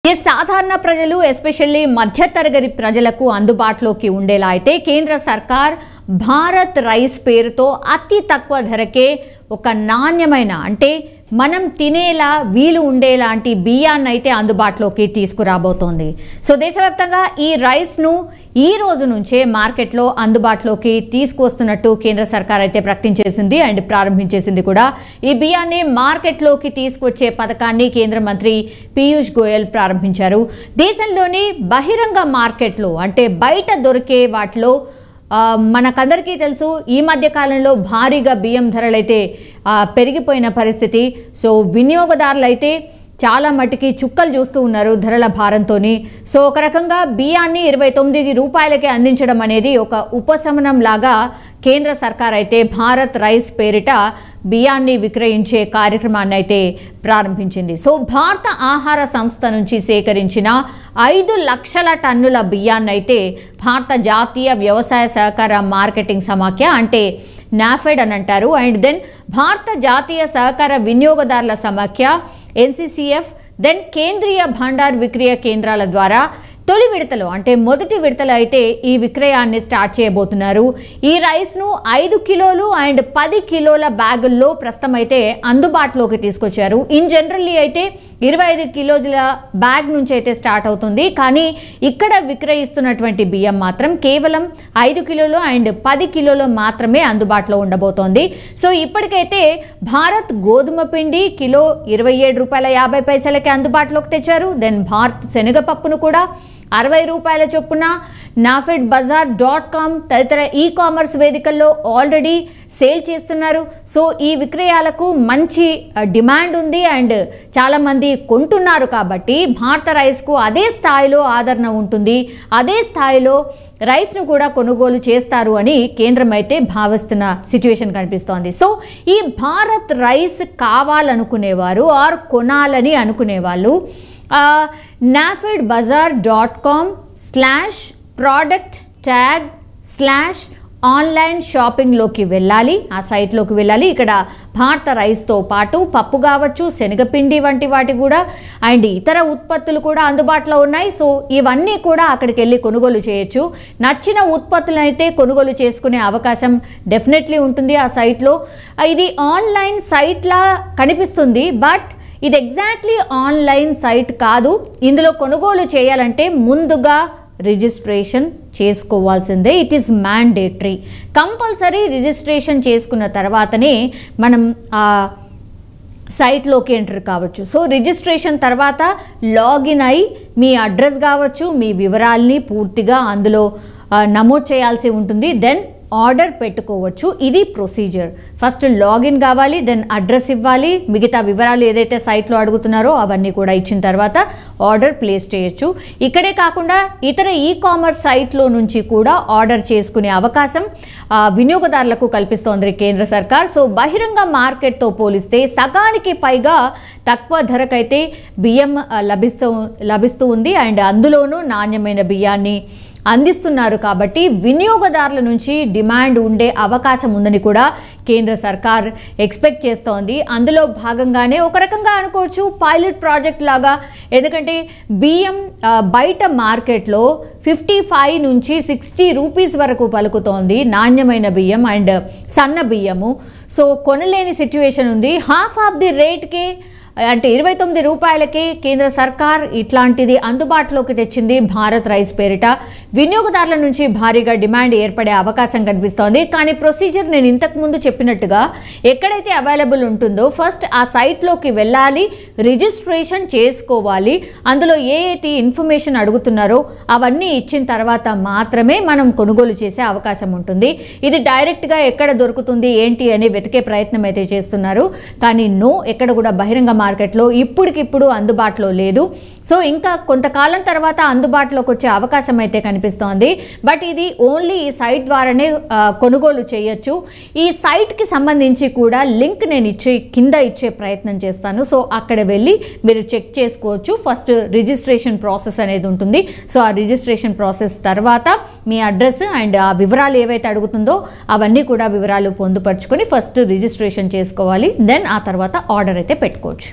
ये సాధారణ ప్రజలు ఎస్పెషల్లీ మధ్యతరగతి ప్రజలకు అందుబాటులోకి ఉండేలా అయితే కేంద్ర సర్కార్ భారత్ రైస్ పేరుతో అతి తక్కువ ధరకే ఒక నాణ్యమైన అంటే మనం తినేలా వీలు ఉండేలాంటి బియ్యాన్ని అయితే అందుబాటులోకి తీసుకురాబోతోంది. సో దేశవ్యాప్తంగా ఈ రైస్ ను ఈ రోజు నుంచే మార్కెట్లో అందుబాటులోకి తీసుకొస్తున్నట్టు కేంద్ర సర్కార్ అయితే ప్రకటించేసింది అండ్ ప్రారంభించేసింది కూడా. ఈ బియ్యాన్ని మార్కెట్లోకి తీసుకొచ్చే పథకాన్ని కేంద్ర మంత్రి పీయూష్ గోయల్ ప్రారంభించారు. దేశంలోని బహిరంగ మార్కెట్లో అంటే బయట దొరికే వాటిలో మనకందరికీ తెలుసు ఈ మధ్య కాలంలో భారీగా బియ్యం ధరలైతే పెరిగిపోయిన పరిస్థితి. సో వినియోగదారులు అయితే చాలా మటుకి చుక్కలు చూస్తూ ఉన్నారు ధరల భారంతోని. సో ఒక రకంగా బియ్యాన్ని 29 రూపాయలకే అందించడం అనేది ఒక ఉపశమనం లాగా కేంద్ర సర్కార్ అయితే భారత్ రైస్ పేరిట బియ్యాన్ని విక్రయించే కార్యక్రమాన్ని అయితే ప్రారంభించింది. సో భారత ఆహార సంస్థ నుంచి సేకరించిన 5 లక్షల టన్నుల బియ్యాన్ని అయితే భారత జాతీయ వ్యవసాయ సహకార మార్కెటింగ్ సమాఖ్య అంటే నాఫెడ్ అని అంటారు. అండ్ దెన్ భారత జాతీయ సహకార వినియోగదారుల సమాఖ్య NCCF దెన్ కేంద్రీయ భండార్ విక్రయ కేంద్రాల ద్వారా తొలి విడతలో అంటే మొదటి విడతలో అయితే ఈ విక్రయాన్ని స్టార్ట్ చేయబోతున్నారు. ఈ రైస్ను 5 కిలోలు అండ్ 10 కిలోల బ్యాగుల్లో ప్రస్తుతం అయితే అందుబాటులోకి తీసుకొచ్చారు. ఇన్ జనరల్లీ అయితే 25 కిలోల బ్యాగ్ నుంచి అయితే స్టార్ట్ అవుతుంది. కానీ ఇక్కడ విక్రయిస్తున్నటువంటి బియ్యం మాత్రం కేవలం 5 కిలోలు అండ్ 10 కిలోలు మాత్రమే అందుబాటులో ఉండబోతోంది. సో ఇప్పటికైతే భారత్ గోధుమ పిండి కిలో 27.50 అందుబాటులోకి తెచ్చారు. దెన్ భారత్ శనగపప్పును కూడా 60 రూపాయల చొప్పున nafedbazaar.com తదితర ఈ-కామర్స్ వేదికల్లో ఆల్రెడీ సేల్ చేస్తున్నారు. సో ఈ విక్రయాలకు మంచి డిమాండ్ ఉంది అండ్ చాలామంది కొంటున్నారు కాబట్టి భారత రైస్కు అదే స్థాయిలో ఆదరణ ఉంటుంది, అదే స్థాయిలో రైస్ను కూడా కొనుగోలు చేస్తారు అని కేంద్రం అయితే భావిస్తున్న సిచ్యువేషన్ కనిపిస్తోంది. సో ఈ భారత్ రైస్ కావాలనుకునేవారు ఆర్ కొనాలని అనుకునేవాళ్ళు nafedbazaar.com/product/online షాపింగ్లోకి వెళ్ళాలి. ఆ సైట్లోకి వెళ్ళాలి. ఇక్కడ భారత రైస్తో పాటు పప్పు కావచ్చు, శనగపిండి వంటి వాటి కూడా అండ్ ఇతర ఉత్పత్తులు కూడా అందుబాటులో ఉన్నాయి. సో ఇవన్నీ కూడా అక్కడికి వెళ్ళి కొనుగోలు చేయొచ్చు. నచ్చిన ఉత్పత్తులను అయితే కొనుగోలు చేసుకునే అవకాశం డెఫినెట్లీ ఉంటుంది ఆ సైట్లో. ఇది ఆన్లైన్ సైట్లా కనిపిస్తుంది, బట్ ఇది ఎగ్జాక్ట్లీ ఆన్లైన్ సైట్ కాదు. ఇందులో కొనుగోలు చేయాలంటే ముందుగా రిజిస్ట్రేషన్ చేసుకోవాల్సిందే. It is mandatory. Compulsory registration చేసుకున్న తర్వాతనే మనం సైట్లోకి ఎంటర్ కావచ్చు. సో రిజిస్ట్రేషన్ తర్వాత లాగిన్ అయి మీ అడ్రస్ కావచ్చు, మీ వివరాల్ని పూర్తిగా అందులో నమోదు చేయాల్సి ఉంటుంది. దెన్ ఆర్డర్ పెట్టుకోవచ్చు. ఇది ప్రొసీజర్. ఫస్ట్ లాగిన్ కావాలి, దెన్ అడ్రస్ ఇవ్వాలి, మిగతా వివరాలు ఏదైతే సైట్లో అడుగుతున్నారో అవన్నీ కూడా ఇచ్చిన తర్వాత ఆర్డర్ ప్లేస్ చేయొచ్చు. ఇక్కడే కాకుండా ఇతర ఈ-కామర్స్ సైట్లో నుంచి కూడా ఆర్డర్ చేసుకునే అవకాశం వినియోగదారులకు కల్పిస్తోంది కేంద్ర సర్కార్. సో బహిరంగ మార్కెట్తో పోలిస్తే సగానికి పైగా తక్కువ ధరకైతే బియ్యం లభిస్తూ ఉంది అండ్ అందులోనూ నాణ్యమైన బియ్యాన్ని అందిస్తున్నారు. కాబట్టి వినియోగదారుల నుంచి డిమాండ్ ఉండే అవకాశం ఉందని కూడా కేంద్ర సర్కార్ ఎక్స్పెక్ట్ చేస్తోంది. అందులో భాగంగానే ఒక రకంగా అనుకోవచ్చు పైలట్ ప్రాజెక్ట్ లాగా. ఎందుకంటే బియ్యం బయట మార్కెట్లో 55 నుంచి 60 రూపీస్ వరకు పలుకుతోంది నాణ్యమైన బియ్యం అండ్ సన్న బియ్యము. సో కొనలేని సిచ్యువేషన్ ఉంది. హాఫ్ ఆఫ్ ది రేట్కే అంటే 29 రూపాయలకే కేంద్ర సర్కార్ ఇట్లాంటిది అందుబాటులోకి తెచ్చింది భారత్ రైస్ పేరిట. వినియోగదారుల నుంచి భారీగా డిమాండ్ ఏర్పడే అవకాశం కనిపిస్తోంది. కానీ ప్రొసీజర్ నేను ఇంతకుముందు చెప్పినట్టుగా ఎక్కడైతే అవైలబుల్ ఉంటుందో ఫస్ట్ ఆ సైట్లోకి వెళ్ళాలి, రిజిస్ట్రేషన్ చేసుకోవాలి. అందులో ఏ అయితే ఇన్ఫర్మేషన్ అడుగుతున్నారో అవన్నీ ఇచ్చిన తర్వాత మాత్రమే మనం కొనుగోలు చేసే అవకాశం ఉంటుంది. ఇది డైరెక్ట్గా ఎక్కడ దొరుకుతుంది ఏంటి అని వెతికే ప్రయత్నం అయితే చేస్తున్నారు. కానీ ఎక్కడ కూడా బహిరంగ మార్కెట్లో ఇప్పటికిప్పుడు అందుబాటులో లేదు. సో ఇంకా కొంతకాలం తర్వాత అందుబాటులోకి వచ్చే అవకాశం అయితే కనిపిస్తోంది. బట్ ఇది ఓన్లీ ఈ సైట్ ద్వారానే కొనుగోలు చేయొచ్చు. ఈ సైట్కి సంబంధించి కూడా లింక్ నేను కింద ఇచ్చే ప్రయత్నం చేస్తాను. సో అక్కడ వెళ్ళి మీరు చెక్ చేసుకోవచ్చు. ఫస్ట్ రిజిస్ట్రేషన్ ప్రాసెస్ అనేది ఉంటుంది. సో ఆ రిజిస్ట్రేషన్ ప్రాసెస్ తర్వాత మీ అడ్రస్ అండ్ ఆ వివరాలు ఏవైతే అడుగుతుందో అవన్నీ కూడా వివరాలు పొందుపరుచుకొని ఫస్ట్ రిజిస్ట్రేషన్ చేసుకోవాలి. దెన్ ఆ తర్వాత ఆర్డర్ అయితే పెట్టుకోవచ్చు.